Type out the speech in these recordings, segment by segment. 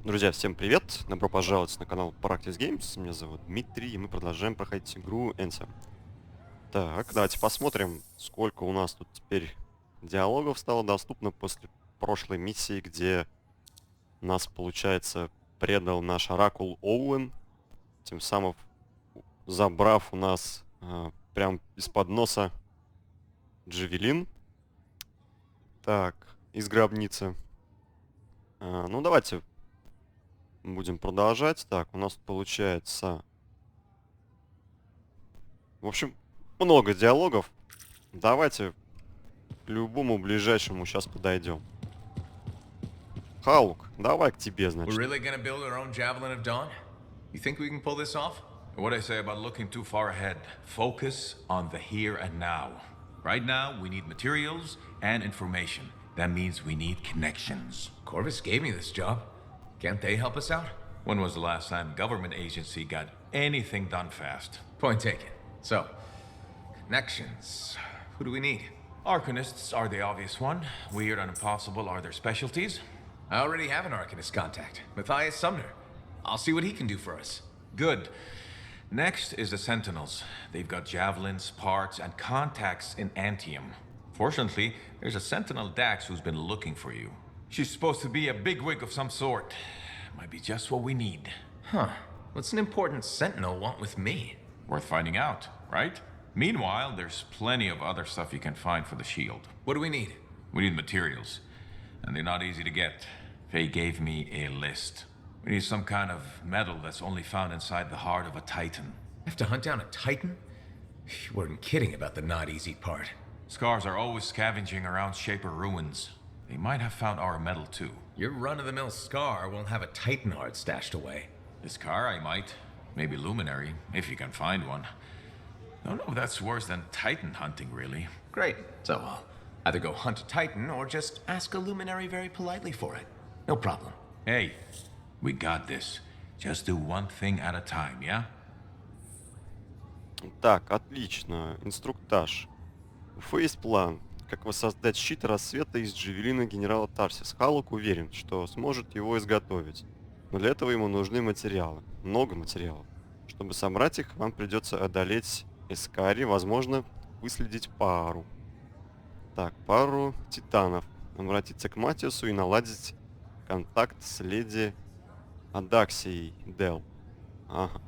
Друзья, всем привет! Добро пожаловать на канал Practice Games. Меня зовут Дмитрий, и мы продолжаем проходить игру Anthem. Так, давайте посмотрим, сколько у нас тут теперь диалогов стало доступно после прошлой миссии, где нас, получается, предал наш оракул Оуэн, тем самым забрав у нас прям из-под носа Джавелин. Так, из гробницы. Ну, давайте будем продолжать. Так, у нас получается... В общем, много диалогов. Давайте к любому ближайшему сейчас подойдем. Халк, давай к тебе, We're значит. really gonna build our own Javelin of Dawn? You think we can pull this off? What I say about looking too far ahead. Focus on the here and now. Right now, we need materials and information. That means we need connections. Corvus gave me this job. Can't they help us out? When was the last time government agency got anything done fast? Point taken. So, connections. Who do we need? Arcanists are the obvious one. Weird and impossible are their specialties. I already have an Arcanist contact, Matthias Sumner. I'll see what he can do for us. Good. Next is the Sentinels. They've got javelins, parts, and contacts in Anthem. Fortunately, there's a Sentinel Dax who's been looking for you. She's supposed to be a bigwig of some sort. Might be just what we need. Huh. What's an important Sentinel want with me? Worth finding out, right? Meanwhile, there's plenty of other stuff you can find for the shield. What do we need? We need materials. And they're not easy to get. Faye gave me a list. We need some kind of metal that's only found inside the heart of a Titan. Have to hunt down a Titan? You weren't kidding about the not easy part. Scars are always scavenging around Shaper ruins. They might have found our metal too. Your run-of-the-mill Scar won't have a Titan heart stashed away. This car I might. Maybe Luminary, if you can find one. Don't know if that's worse than Titan hunting, really. Great. So I'll either go hunt a Titan or just ask a Luminary very politely for it. No problem. Hey, we got this. Just do one thing at a time, yeah? Так, отлично. Инструктаж. У Фэй есть план, как воссоздать щит рассвета из Джавелина генерала Тарсис. Халк уверен, что сможет его изготовить. Но для этого ему нужны материалы. Много материалов. Чтобы собрать их, вам придется одолеть Эскари, возможно, выследить пару. Так, пару титанов. Обратиться к Матиусу и наладить контакт с леди Адаксией Дел. Ага.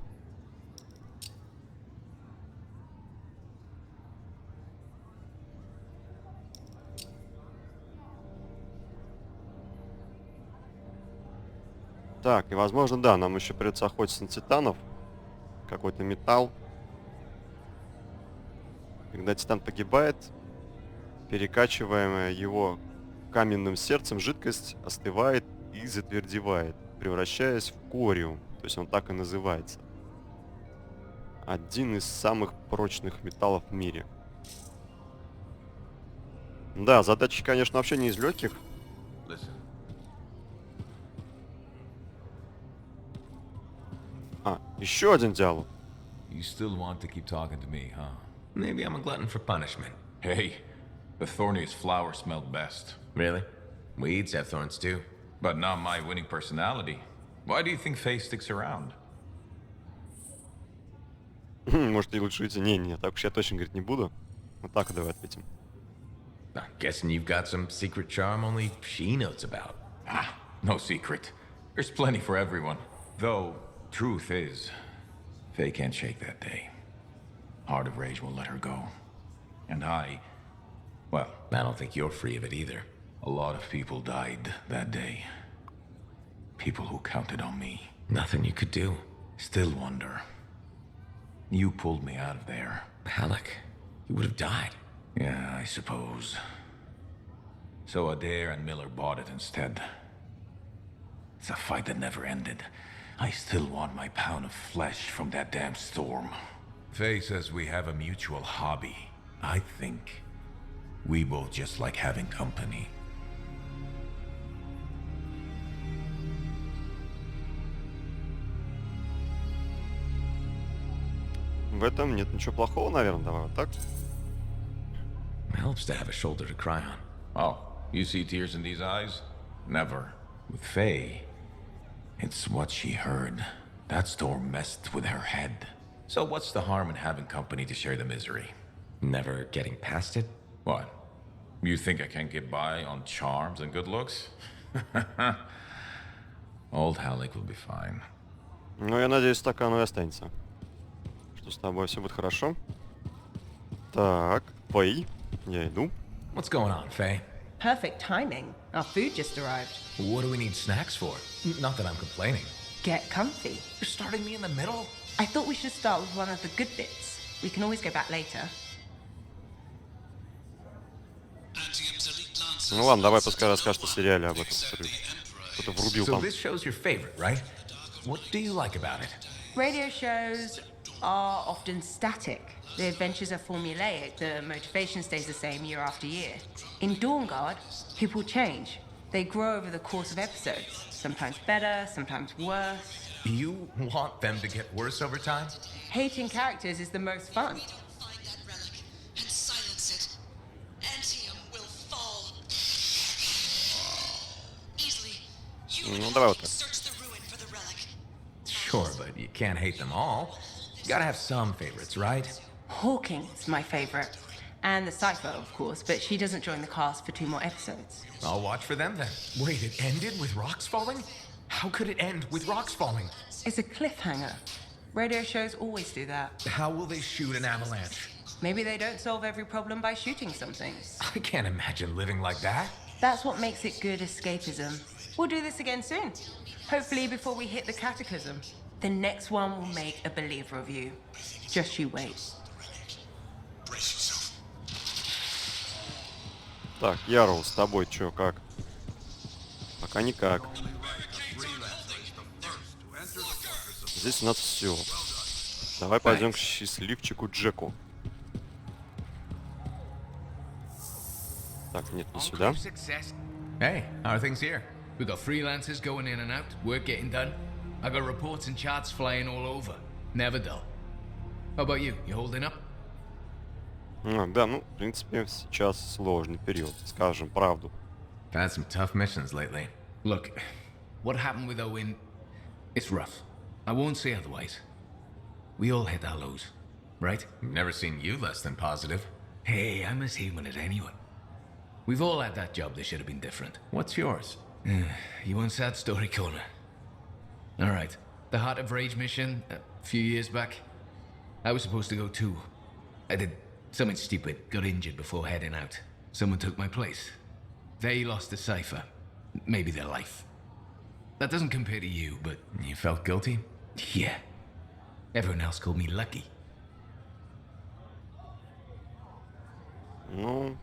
Так, и возможно, да, нам еще придется охотиться на титанов. Какой-то металл. Когда титан погибает, перекачиваемая его каменным сердцем жидкость остывает и затвердевает, превращаясь в кориум. То есть он так и называется. Один из самых прочных металлов в мире. Да, задача, конечно, вообще не из легких. А, еще один диалог. You still want to keep talking to me, huh? Maybe I'm a glutton for punishment. Hey, the thorniest flower smelled best. Really? Weeds have thorns too. But not my winning personality. Why do you think Faye sticks around? Может, и лучше уйти. Не, так уж я точно говорить не буду. Вот так давай ответим. I'm guessing you've got some secret charm only she knows about. Ah, no secret. There's plenty for everyone. Though, truth is, Faye can't shake that day. Heart of Rage won't let her go. And well, I don't think you're free of it either. a lot of people died that day. People who counted on me. Nothing you could do. Still wonder. You pulled me out of there. Halleck, you would have died. Yeah, I suppose. So Adair and Miller bought it instead. It's a fight that never ended. I still want my pound of flesh from that damn storm. Faye says we have a mutual hobby. I think we both just like having company. В этом нет ничего плохого, наверное. Давай вот так. Helps to have a shoulder to cry on. Oh, you see tears in these eyes? Never. With Faye, It's what she heard. That storm messed with her head. So what's the harm in having company to share the misery? Never getting past it? What? You think I can't get by on charms and good looks? Old Halleck will be fine. Ну, я надеюсь, так оно и останется. Что с тобой все будет хорошо. Так, Фэй, я иду. What's going on, Faye? Perfect timing. Our food just arrived. What do we need snacks for? Not that I'm complaining. Get comfy. You're starting me in the middle? I thought we should start with one of the good bits. We can always go back later. Ну ладно, давай пускай расскажет о сериале об этом. Кто-то врубил So там. this show's your favorite, right? What do you like about it? Radio shows are often static. The adventures are formulaic. The motivation stays the same year after year. In Dawn Guard, people change. They grow over the course of episodes. Sometimes better, sometimes worse. You want them to get worse over time? Hating characters is the most fun. Find that relic and silence it. Anthem will fall. Easily. You Ну, and давай I вот can так. search the ruin for the relic. Sure, but you can't hate them all. You gotta have some favorites, right? Hawking's my favorite. And the Cypher, of course, but she doesn't join the cast for 2 more episodes. I'll watch for them then. Wait, it ended with rocks falling? How could it end with rocks falling? It's a cliffhanger. Radio shows always do that. How will they shoot an avalanche? Maybe they don't solve every problem by shooting something. I can't imagine living like that. That's what makes it good escapism. We'll do this again soon. Hopefully before we hit the cataclysm. The next one will make a believer of you. Just you wait. Так, Ярл, с тобой чё, как? Пока никак. Здесь у нас все. Давай пойдем к счастливчику Джеку. Так, нет, не сюда. Hey, how are things here? We got freelancers going in and out, work getting done. I got reports and charts flying all over. Never dull. How about you? You holding up? Да, ну, в принципе, сейчас сложный период, скажем правду. Had some tough missions lately. Look, what happened with Owen, it's rough. I won't say otherwise. We all hit our lows, right? Never seen you less than positive. Hey, I'm as human as anyone. We've all had that job that should have been different. What's yours? You want sad story corner? All right. The Heart of Rage mission a few years back. I was supposed to go too. I did something stupid, got injured before heading out. Someone took my place. They lost the cipher. Maybe their life. That doesn't compare to you, but You felt guilty? yeah. Everyone else called me lucky. Ну...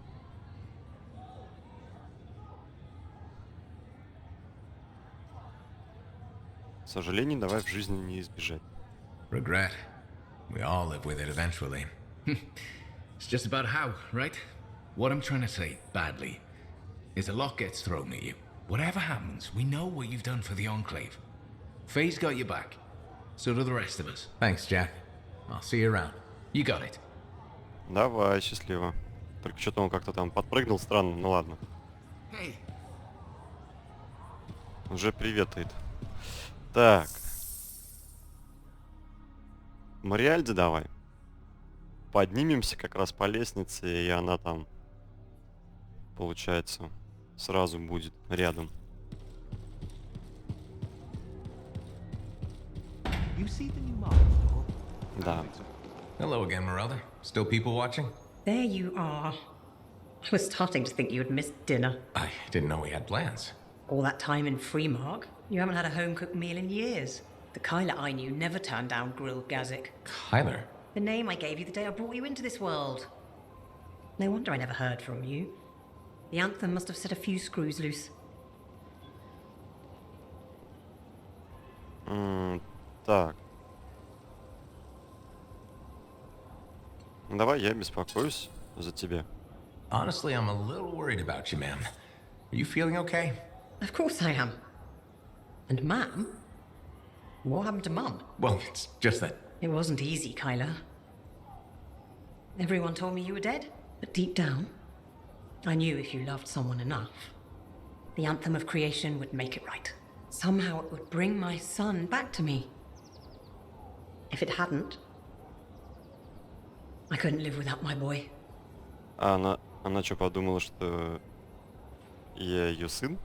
Сожалений давай в жизни не избежать. Regret. We all live with it eventually. It's just about how, right? What I'm trying to say, badly, is a lot gets thrown at you. Whatever happens, we know what you've done for the Enclave. Faye's got your back. So do the rest of us. Thanks, Jack. I'll see you around. You got it. Давай, счастливо. Только что-то он как-то там подпрыгнул странно, ну ладно. Hey. Уже приветает. Так. Мариальде давай. Поднимемся как раз по лестнице, и она там, получается, сразу будет рядом. Да. Hello again, Merelda. Still people watching? There you are. I was starting to think you had missed dinner. I didn't know we had plans. All that time in Freemark, you haven't had a home-cooked meal in years. The Kyla I knew never turned down grilled gazik. Kyler. The name I gave you the day I brought you into this world. No wonder I never heard from you. The Anthem must have set a few screws loose. Так. Давай я беспокоюсь за тебя. Honestly, I'm a little worried about you, ma'am. Are you feeling okay? Of course I am. And Ma'am? What happened to Mum? Well, it's just that... It wasn't easy, Kyla. Everyone told me you were dead, but deep down, I knew if you loved someone enough, the Anthem of creation would make it right. somehow it would bring my son back to me. If it hadn't, I couldn't live without my boy. А она что, подумала, что я ее сын?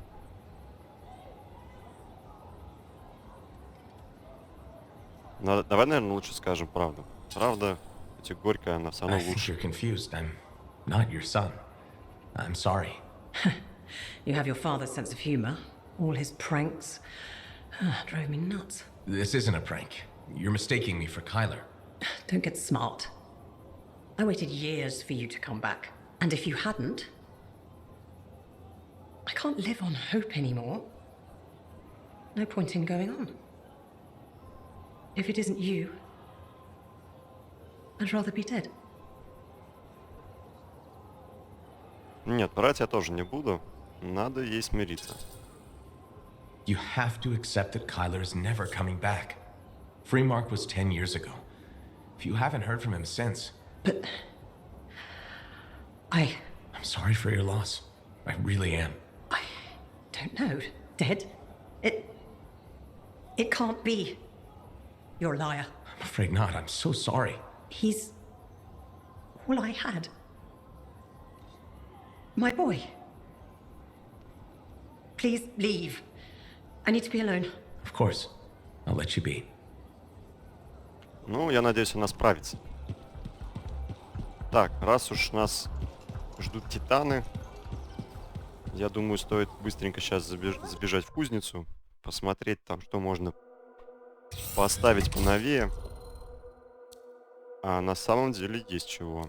Давай, наверное, лучше скажем правду. Правда, хоть и горькая, она все I равно think лучше. you're confused. I'm not your son. I'm sorry. You have your father's sense of humor. All his pranks drove me nuts. This isn't a prank. You're mistaking me for Kyler. Don't get smart. I waited years for you to come back. And if you hadn't, I can't live on hope anymore. No point in going on. If it isn't you, I'd rather be dead. Нет, врать я тоже не буду. Надо ей смириться. You have to accept that Kyler is never coming back. Freemark was 10 years ago. If you haven't heard from him since... But... I'm sorry for your loss. I really am. I don't know. Dead? It can't be. You're a liar. I'm afraid not. I'm so sorry. He's all I had. My boy. Please leave. I need to be alone. Of course. I'll let you be. Ну, я надеюсь, она справится. Так, раз уж нас ждут титаны, я думаю, стоит быстренько сейчас забежать в кузницу, посмотреть там, что можно поставить поновее. А на самом деле есть чего.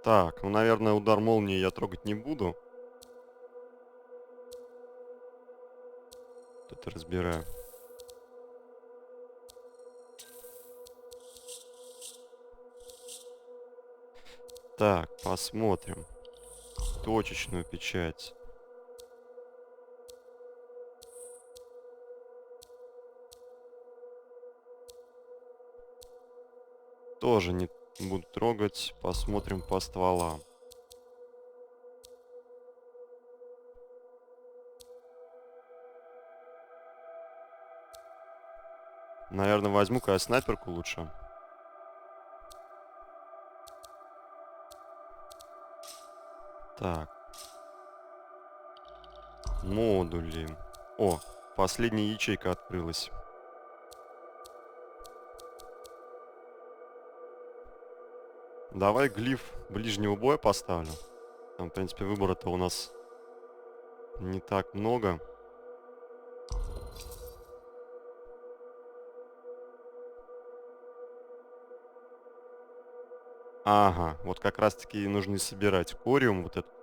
Так, ну, наверное, удар молнии я трогать не буду. Тут разбираю. Так, посмотрим. Точечную печать. Тоже не буду трогать. Посмотрим по стволам. Наверное, возьму-ка я снайперку лучше. Так. Модули. О, последняя ячейка открылась. Давай глиф ближнего боя поставлю. Там, в принципе, выбора-то у нас не так много. Ага, вот как раз-таки нужно собирать кориум вот этот.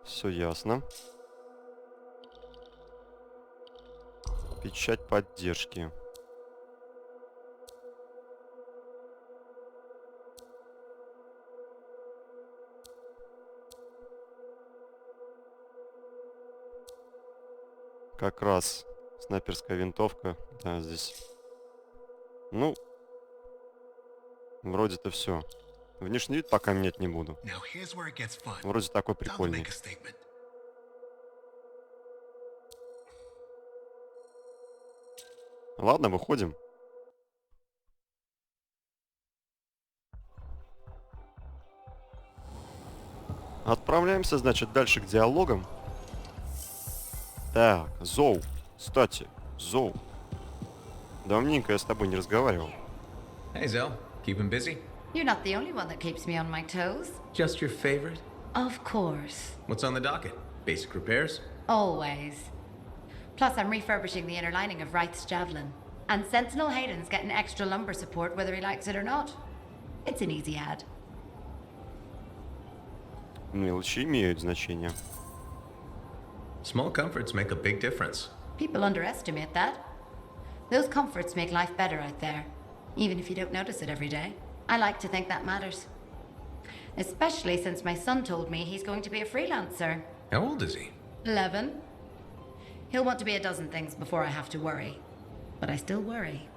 Все ясно. Печать поддержки. Как раз снайперская винтовка. Да, здесь. Ну, вроде-то все. Внешний вид пока менять не буду. Вроде такой прикольный. Ладно, выходим. Отправляемся, значит, дальше к диалогам. Так, Зоу. Кстати, Зоу. Давненько я с тобой не разговаривал. Hey, Zell. Keeping busy? You're not the only one that keeps me on my toes. Just your favorite? Of course. What's on the docket? Basic repairs? Always. Plus, I'm refurbishing the inner lining of Wraith's javelin. And Sentinel Hayden's getting extra lumbar support whether he likes it or not. It's an easy ad. Мелочи имеют значение. Small comforts make a big difference. People underestimate that. Those comforts make life better out there, even if you don't notice it every day. I like to think that matters. Especially since my son told me he's going to be a freelancer. How old is he? 11. He'll want to be a dozen things before I have to worry. But I still worry.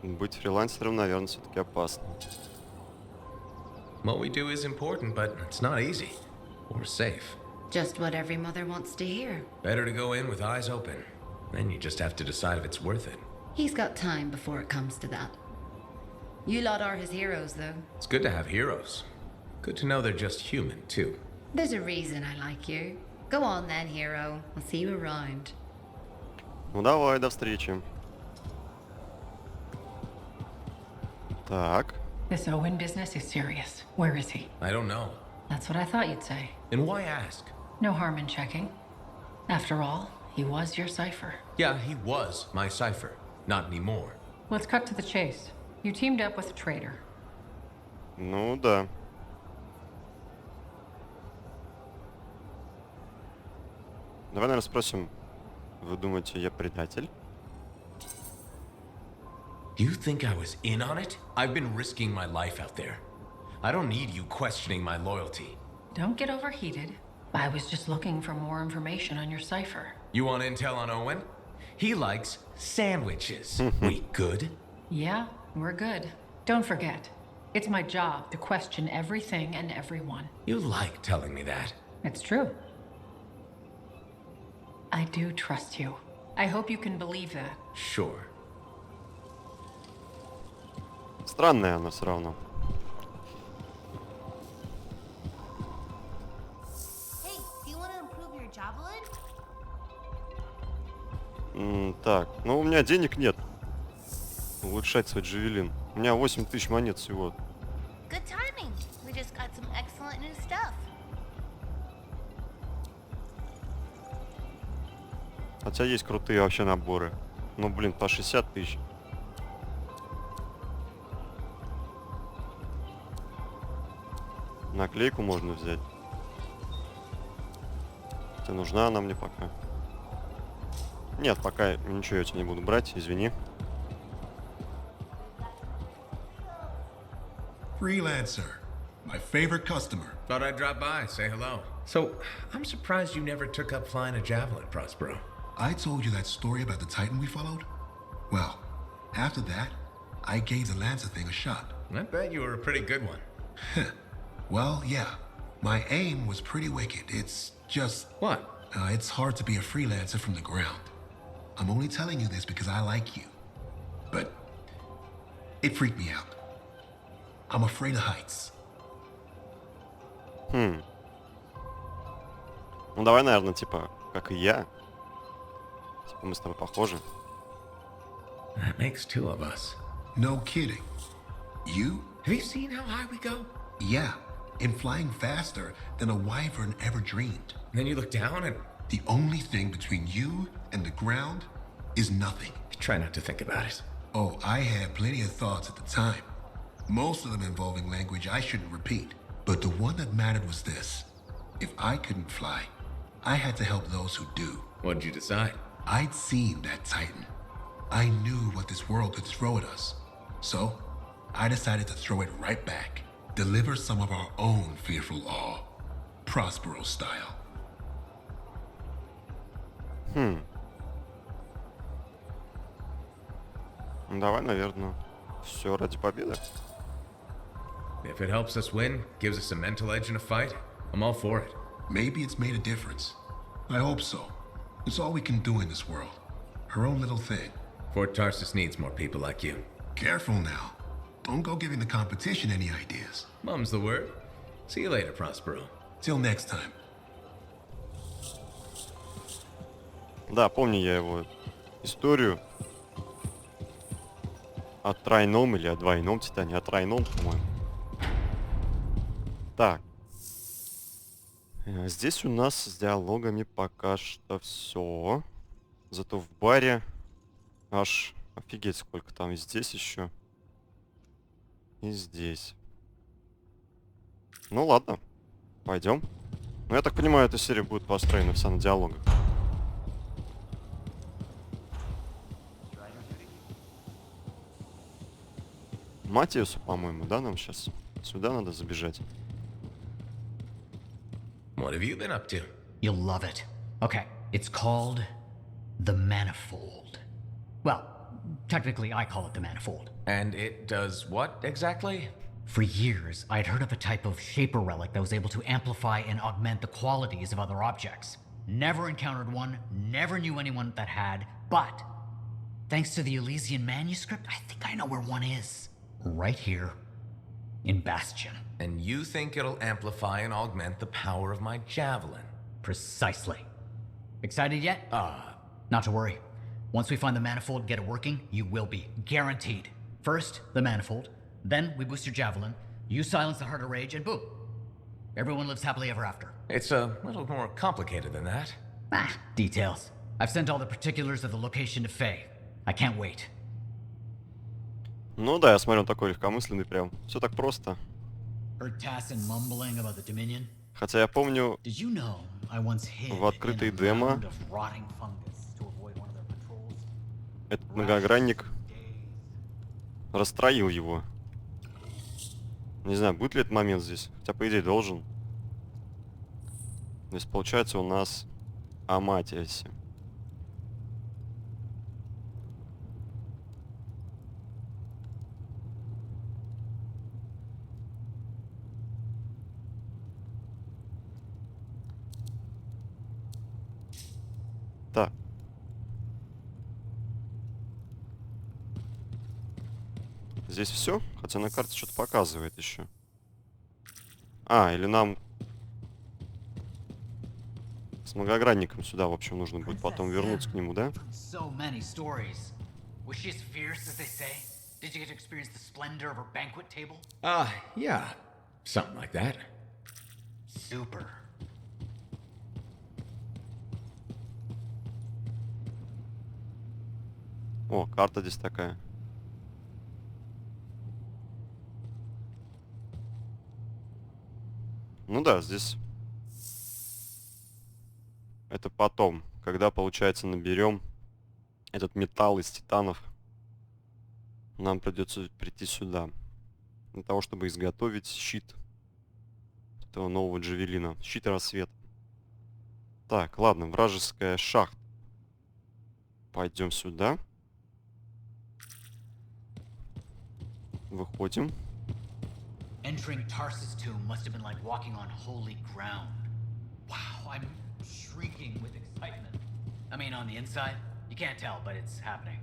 Быть фрилансером, наверное, все-таки опасно. What we do is important, but it's not easy. Or safe. Just what every mother wants to hear. Better to go in with eyes open. Then you just have to decide if it's worth it. He's got time before it comes to that. You lot are his heroes, though. It's good to have heroes. Good to know they're just human, too. There's a reason I like you. Go on then, hero. I'll see you around. Ну давай, до встречи. Так. This Owen business is serious. Where is he? I don't know. That's what I thought you'd say. And why ask? No harm in checking. After all, he was your cipher. Yeah, he was my cipher. Not anymore. Let's cut to the chase. You teamed up with a traitor. Ну да. Давай, наверное, спросим. Вы думаете, я предатель? You think I was in on it? I've been risking my life out there. I don't need you questioning my loyalty. Don't get overheated. I was just looking for more information on your cipher. You want intel on Owen? He likes sandwiches. We good? Yeah, we're good. Don't forget, it's my job to question everything and everyone. You like telling me that. It's true. I do trust you. I hope you can believe that. Sure. Странная она все равно. Hey, do you want to improve your javelin? Так, ну у меня денег нет. Улучшать свой джавелин. У меня 8000 монет всего. Good timing. We just got some excellent new stuff. Хотя есть крутые вообще наборы. Ну блин, по 60 000. Наклейку можно взять. Хотя нужна она мне пока. Нет, пока ничего я тебе не буду брать, извини. Freelancer, my favorite customer. Thought I'd drop by, say hello. So, I'm surprised you never took up flying a javelin, Prospero. I told you that story about the Titan we followed? Well, after that, I gave the Lancer thing a shot. I bet you were a pretty good one. Well, yeah. My aim was pretty wicked. It's just... What? It's hard to be a freelancer from the ground. I'm only telling you this because I like you. But it freaked me out. I'm afraid of heights. Ну давай, наверное, типа, как и я. Типа мы с тобой похожи. That makes two of us. No kidding. You? Have you seen how high we go? Yeah. And flying faster than a wyvern ever dreamed. And then you look down and... The only thing between you and the ground is nothing. Try not to think about it. Oh, I had plenty of thoughts at the time. Most of them involving language I shouldn't repeat. But the one that mattered was this. If I couldn't fly, I had to help those who do. What'd you decide? I'd seen that Titan. I knew what this world could throw at us. So, I decided to throw it right back. Deliver some of our own fearful awe. Prospero style. Давай, наверное, все ради победы. If it helps us win, gives us a mental edge in a fight, I'm all for it. Maybe it's made a difference. I hope so. It's all we can do in this world. Her own little thing. Fort Tarsus needs more people like you. Careful now. Don't go giving the competition any ideas. Mum's the word. See you later, Prospero. Till next time. Да, помню я его историю о тройном или о двойном титане, о тройном, по-моему. Так. Здесь у нас с диалогами пока что все. Зато в баре аж офигеть сколько там. И здесь еще. И здесь. Ну ладно. Пойдем. Ну я так понимаю, эта серия будет построена вся на диалогах. Матиусу, по-моему, да, нам сейчас сюда надо забежать. What have you been up to? You'll love it. Okay, it's called the Manifold. Well, technically I call it the Manifold. And it does what exactly? For years, I'd heard of a type of shaper relic that was able to amplify and augment the qualities of other objects. Never encountered one, never knew anyone that had, but thanks to the Elysian manuscript, I think I know where one is. Right here in Bastion. And you think it'll amplify and augment the power of my javelin? Precisely. Excited yet? Not to worry. Once we find the manifold and get it working, you will be. Guaranteed. First, the manifold. Then, we boost your javelin. You silence the heart of rage, and boom. Everyone lives happily ever after. It's a little more complicated than that. Details. I've sent all the particulars of the location to Faye. I can't wait. Ну да, я смотрю, он такой легкомысленный прям. Все так просто. Heard Tassin mumbling about the Dominion? Хотя я помню, Did you know I once hid в открытой in a демо mound of rotting fungus to avoid one of their patrols? этот многогранник расстроил его. Не знаю, будет ли этот момент здесь. Хотя, по идее, должен. Здесь, получается, у нас Аматиаси. Так. Здесь все? Хотя на карте что-то показывает еще. Или нам с многогранником сюда, в общем, нужно будет потом вернуться к нему, да? So many stories. Was she as fierce as they say? Did you get to experience the splendor of her banquet table? Yeah. Something like that. Super. О, карта здесь такая. Ну да, здесь это потом, когда, получается, наберем этот металл из титанов, нам придется прийти сюда для того, чтобы изготовить щит этого нового джавелина, щит рассвета. Так, ладно, вражеская шахта. Пойдем сюда. Выходим. Entering Tarsus' tomb must have been like walking on holy ground. Wow, I'm shrieking with excitement. I mean, on the inside, you can't tell, but it's happening.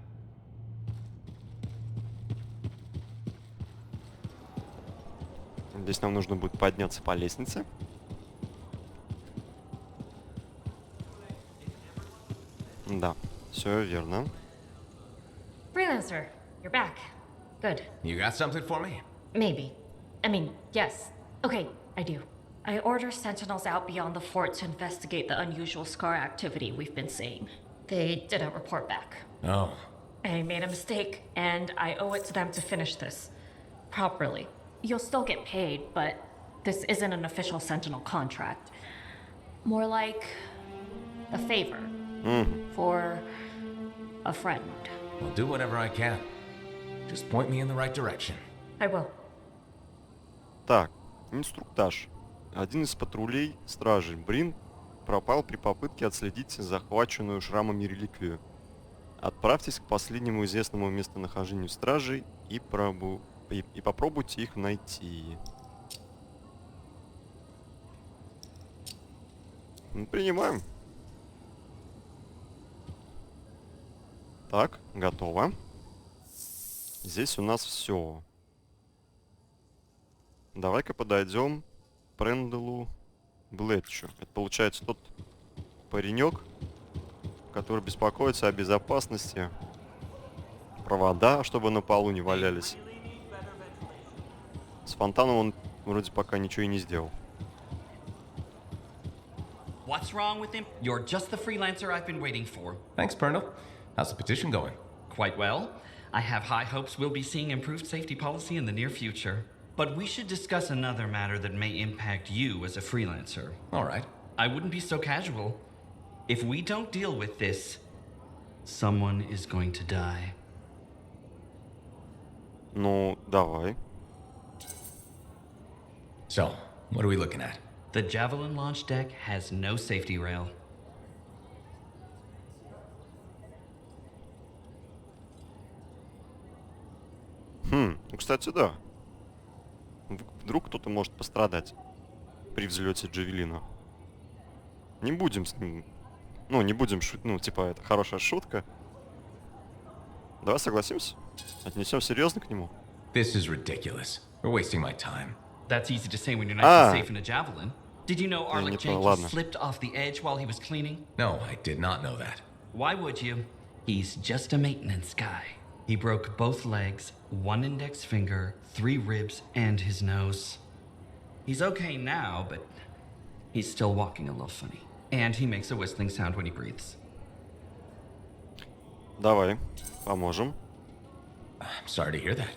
Здесь нам нужно будет подняться по лестнице. Да, все верно. Freelancer, you're back. Good. You got something for me? Maybe. I mean, yes. Okay, I do. I order sentinels out beyond the fort to investigate the unusual scar activity we've been seeing. They didn't report back. Oh. I made a mistake, and I owe it to them to finish this properly. You'll still get paid, but this isn't an official sentinel contract. More like a favor for a friend. I'll do whatever I can. Just point me in the right direction. I will. Так, инструктаж. Один из патрулей стражей Брин пропал при попытке отследить захваченную шрамами реликвию. Отправьтесь к последнему известному местонахождению стражей и попробуйте их найти. Принимаем. Так, готово. Здесь у нас все. Давай-ка подойдем к Пренделу Блетчу. Это получается тот паренек, который беспокоится о безопасности. Провода, чтобы на полу не валялись. С фонтаном он вроде пока ничего и не сделал. What's wrong with him? You're just the freelancer I've been waiting for. Thanks, Pernell. How's the petition going? Quite well. I have high hopes we'll be seeing improved safety policy in the near future. But we should discuss another matter that may impact you as a freelancer. All right. I wouldn't be so casual. If we don't deal with this, someone is going to die. Ну, давай. So, what are we looking at? The Javelin launch deck has no safety rail. Кстати, да. Вдруг кто-то может пострадать при взлете Джавелина. Не будем с ним... Ну, не будем шутить. Ну, типа, это хорошая шутка. Давай согласимся. Отнесем серьезно к нему. This is ridiculous. You're wasting my time. That's easy to say when you're nice and safe in a javelin. Did you know Arlick Jenkins ладно. slipped off the edge while he was cleaning? No, I did not know that. Why would you? He's just a maintenance guy. He broke both legs, one index finger, 3 ribs, and his nose. He's okay now, but he's still walking a little funny. And he makes a whistling sound when he breathes. Давай, поможем. I'm sorry to hear that.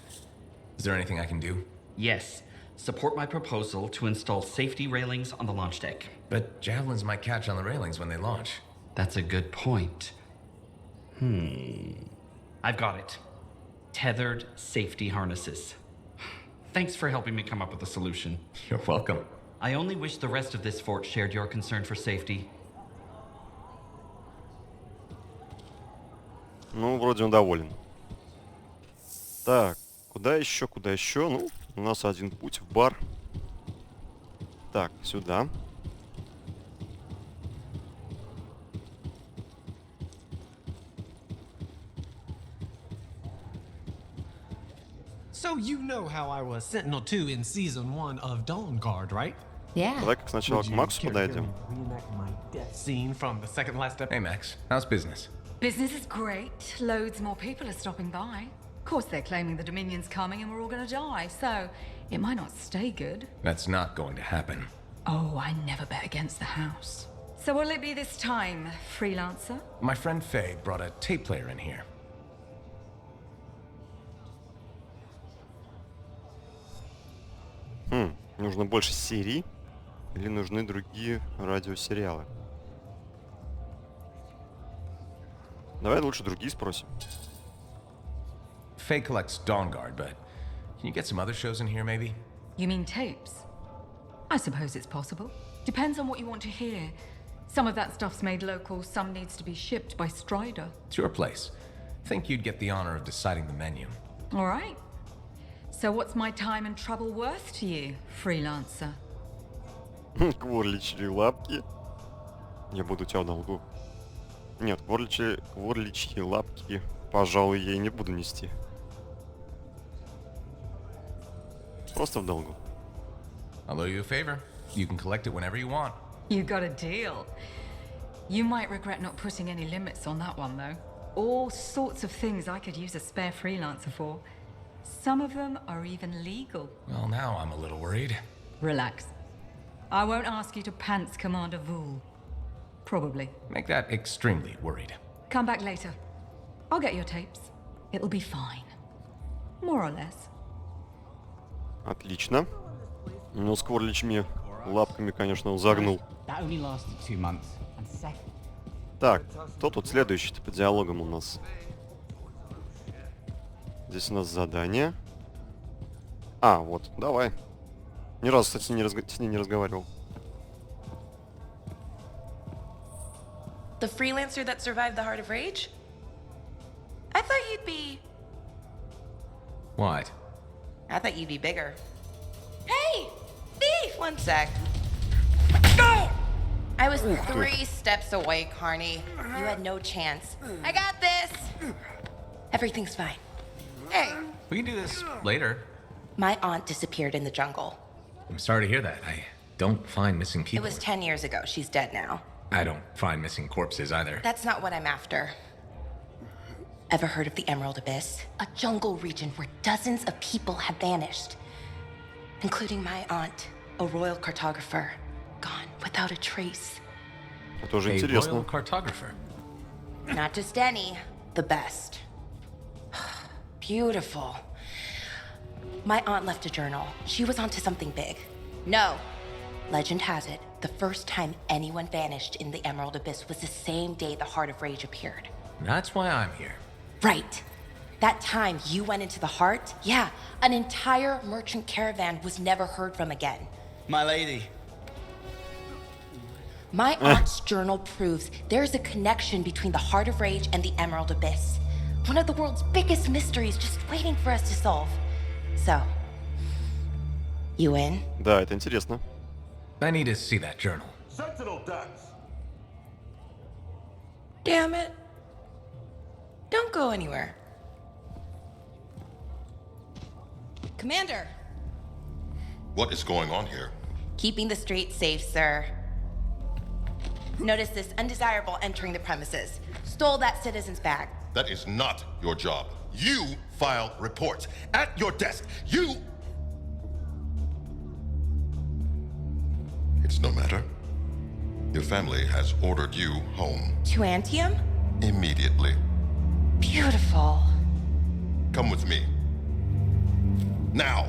Is there anything I can do? Yes. Support my proposal to install safety railings on the launch deck. But javelins might catch on the railings when they launch. That's a good point. I've got it. Tethered safety harnesses. Thanks for helping me come up with a solution. You're welcome. I only wish the rest of this fort shared your concern for safety. Ну, вроде он доволен. Так, куда еще, куда еще? Ну, у нас один путь в бар. Так, сюда. So you know how I was Sentinel 2 in Season 1 of Dawn Guard, right? Yeah. Давай-ка сначала к Максу подойдем. Reenact my death scene from the second last episode. Hey, Max. How's business? Business is great. Loads more people are stopping by. Of course, they're claiming the Dominion's coming and we're all gonna die, so it might not stay good. That's not going to happen. Oh, I never bet against the house. So what'll it be this time, freelancer? My friend Faye brought a tape player in here. Нужно больше серий или нужны другие радиосериалы? Давай лучше другие спросим. Faye collects Dawn Guard, but can you get some other shows in here, maybe? You mean tapes? I suppose it's possible. Depends on what you want to hear. Some of that stuff's made local, some needs to be shipped by Strider. It's your place. Think you'd get the honor of deciding the menu. All right. So what's my time and trouble worth to you, freelancer? Кворличьи лапки. Я буду у тебя в долгу. Нет, кворличьи лапки, пожалуй, я и не буду нести. Просто в долгу. I'll owe you a favor. You can collect it whenever you want. You got a deal. You might regret not putting any limits on that one, though. All sorts of things I could use a spare freelancer for. Some of them are even legal. Well, now I'm a little worried. Relax. I won't ask you to pants Commander Vool. Probably. Make that extremely worried. Come back later. I'll get your tapes. It'll be fine. More or less. Отлично. Ну, с кворличьими лапками, конечно, он загнул. Так, кто тут следующий-то по диалогам у нас? Здесь у нас задание. А, вот, давай. Ни разу, кстати, с ней не разговаривал. The freelancer that survived the Heart of Rage? I thought you'd be... What? I thought you'd be bigger. Hey! Thief! One sec. I was 3 steps away, Carney. You had no chance. I got this! Everything's fine. Hey! We can do this later. My aunt disappeared in the jungle. I'm sorry to hear that. I don't find missing It people. was 10 years ago. She's dead now. I don't find missing corpses either. That's not what I'm after. Ever heard of the Emerald Abyss? A jungle region where dozens of people have vanished. Including my aunt, a royal cartographer. Gone without a trace. Это уже A интересно. royal cartographer. Not just any, the best. Beautiful. My aunt left a journal. She was onto something big. No. Legend has it, the first time anyone vanished in the Emerald Abyss was the same day the Heart of Rage appeared. That's why I'm here. Right. That time you went into the heart, yeah, an entire merchant caravan was never heard from again. My lady. My aunt's journal proves there's a connection between the Heart of Rage and the Emerald Abyss. One of the world's biggest mysteries just waiting for us to solve. So, You in? Да, это интересно. I need to see that journal. Sentinel ducks. Damn it. Don't go anywhere. Commander! What is going on here? Keeping the streets safe, sir. Notice this undesirable entering the premises. Stole that citizen's bag. That is not your job. You file reports. At your desk, you... It's no matter. Your family has ordered you home. To Anthem? Immediately. Beautiful. Come with me. Now!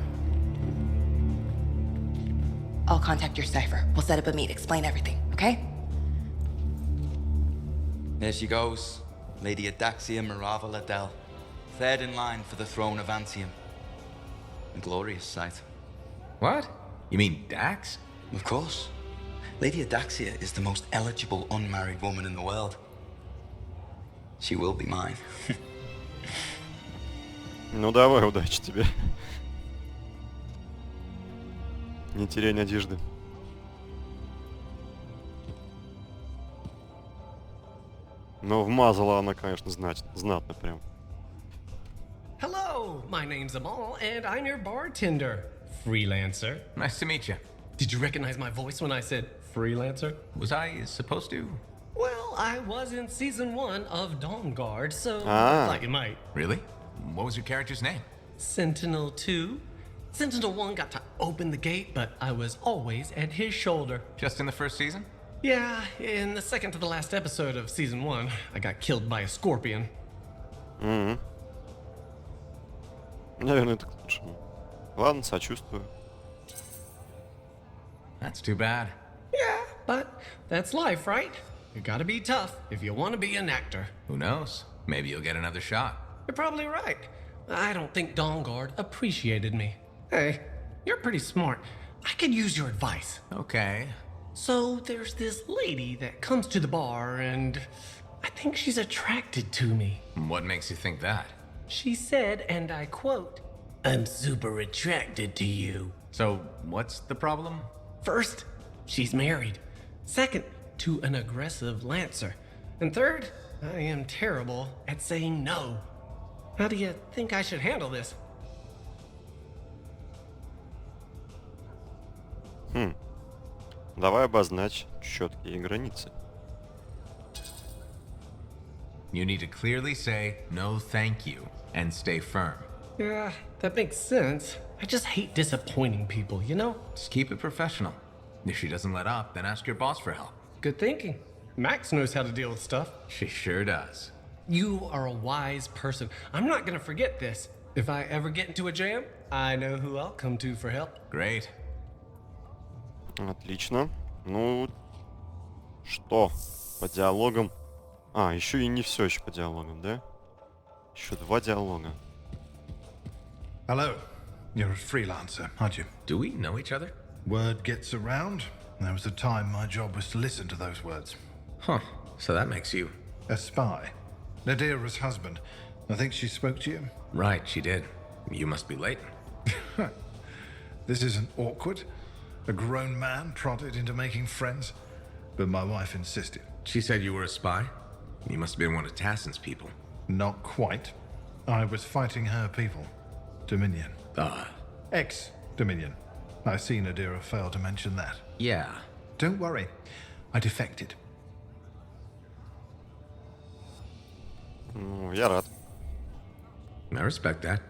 I'll contact your cipher. We'll set up a meet, explain everything, okay? There she goes, Lady Adaxia Mirava Ladell, third in line for the throne of Anthem. A glorious sight. What? You mean Dax? Of course. Lady Adaxia is the most eligible unmarried woman in the world. She will be mine. Ну давай, удачи тебе. Не теряй надежды. Но вмазала она, конечно, знатно прям. Hello, my name's Amal, and I'm your bartender. Freelancer. Nice to meet you. Did you recognize my voice when I said freelancer? Was I supposed to? Well, I was in season 1 of Dawn Guard, so I thought you might. Really? What was your character's name? Sentinel 2. Sentinel 1 got to open the gate, but I was always at his shoulder. Just in the first season? Yeah, in the second to the last episode of season 1, I got killed by a scorpion. Mm-hmm. Наверное, это к лучшему. Ладно, сочувствую. That's too bad. Yeah, but that's life, right? You gotta be tough if you want to be an actor. Who knows? Maybe you'll get another shot. You're probably right. I don't think Dawn Guard appreciated me. Hey, you're pretty smart. I could use your advice. Okay. So there's this lady that comes to the bar, and I think she's attracted to me. What makes you think that? She said, and I quote, "I'm super attracted to you." So, what's the problem? First, she's married. Second, to an aggressive lancer. And third, I am terrible at saying no. How do you think I should handle this? Давай обозначь четкие границы. You need to clearly say no thank you and stay firm. Yeah, that makes sense. I just hate disappointing people, you know? Just keep it professional. If she doesn't let up, then ask your boss for help. Good thinking. Max knows how to deal with stuff. She sure does. You are a wise person. I'm not gonna forget this. If I ever get into a jam, I know who I'll come to for help. Great. Отлично. Ну, что по диалогам? А, еще и не все еще по диалогам, да? Еще 2 диалога. Hello. You're a freelancer, aren't you? Do we know each other? Word gets around. There was a time my job was to listen to those words. Huh. So that makes you... A spy. Nadira's husband. I think she spoke to you. Right, she did. You must be late. This isn't awkward. A grown man prodded into making friends. But my wife insisted. She said you were a spy? You must have been one of Tassin's people. Not quite. I was fighting her people. Dominion. Ex-Dominion. I see Nadira failed to mention that. Yeah. Don't worry. I defected. Я рад. I respect that.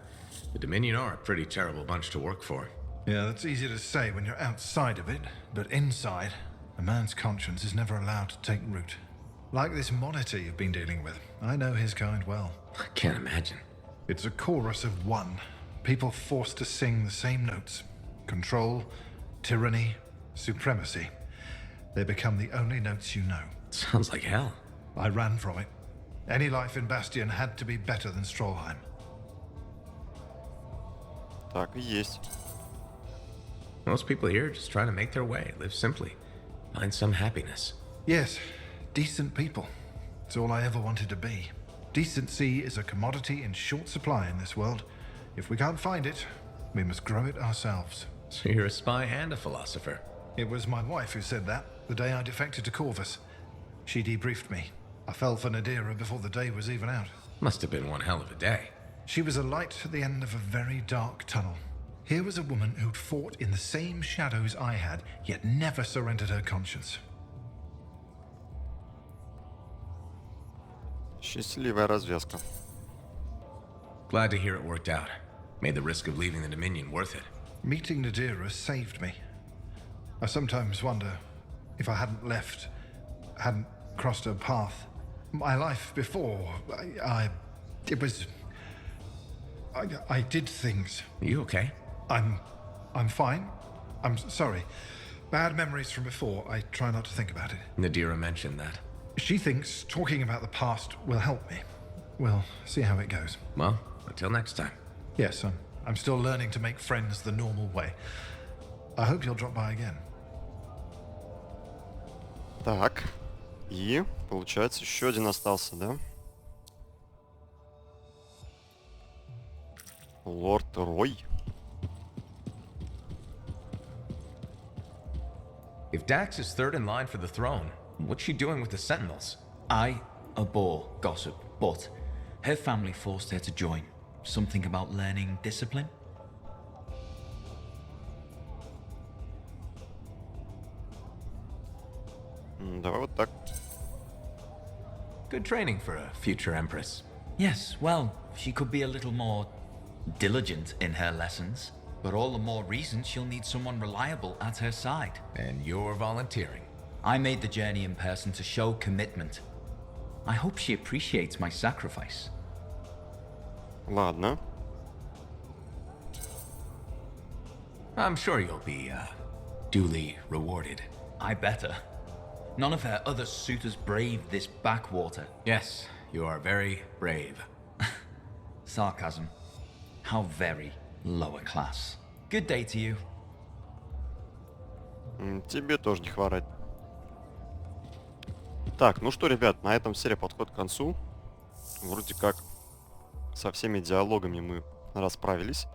The Dominion are a pretty terrible bunch to work for. Yeah, that's easy to say when you're outside of it, but inside, a man's conscience is never allowed to take root. Like this monitor you've been dealing with. I know his kind well. I can't imagine. It's a chorus of one. People forced to sing the same notes. Control, tyranny, supremacy. They become the only notes you know. Sounds like hell. I ran from it. Any life in Bastion had to be better than Strollheim. Так и есть. Most people here just try to make their way, live simply, find some happiness. Yes, decent people. It's all I ever wanted to be. Decency is a commodity in short supply in this world. If we can't find it, we must grow it ourselves. So you're a spy and a philosopher. It was my wife who said that the day I defected to Corvus. She debriefed me. I fell for Nadira before the day was even out. Must have been one hell of a day. She was a light at the end of a very dark tunnel. Here was a woman who'd fought in the same shadows I had, yet never surrendered her conscience. Счастливая развязка. Glad to hear it worked out. Made the risk of leaving the Dominion worth it. Meeting Nadira saved me. I sometimes wonder if I hadn't left, hadn't crossed her path. My life before, I did things. Are you okay? I'm fine. I'm sorry. Bad memories from before. I try not to think about it. Nadira mentioned that. She thinks talking about the past will help me. We'll see how it goes. Well, until next time. Yes, I'm still learning to make friends the normal way. I hope you'll drop by again. Так. И, получается, еще один остался, да? Лорд Рой. If Dax is third in line for the throne, what's she doing with the Sentinels? I abhor gossip, but her family forced her to join. Something about learning discipline? Давай вот так. Good training for a future empress. Yes, well, she could be a little more diligent in her lessons, but all the more reason she'll need someone reliable at her side. And you're volunteering. I made the journey in person to show commitment. I hope she appreciates my sacrifice. Ладно. I'm sure you'll be, duly rewarded. I better. None of her other suitors braved this backwater. Yes, you are very brave. Sarcasm. How very lower class. Good day to you. Тебе тоже не хворать. Так, ну что, ребят, на этом серия подходит к концу. Вроде как со всеми диалогами мы расправились.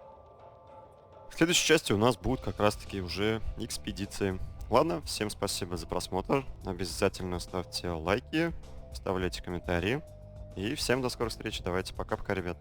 В следующей части у нас будут как раз-таки уже экспедиции. Ладно, всем спасибо за просмотр. Обязательно ставьте лайки, вставляйте комментарии. И всем до скорой встречи. Давайте пока-пока, ребят.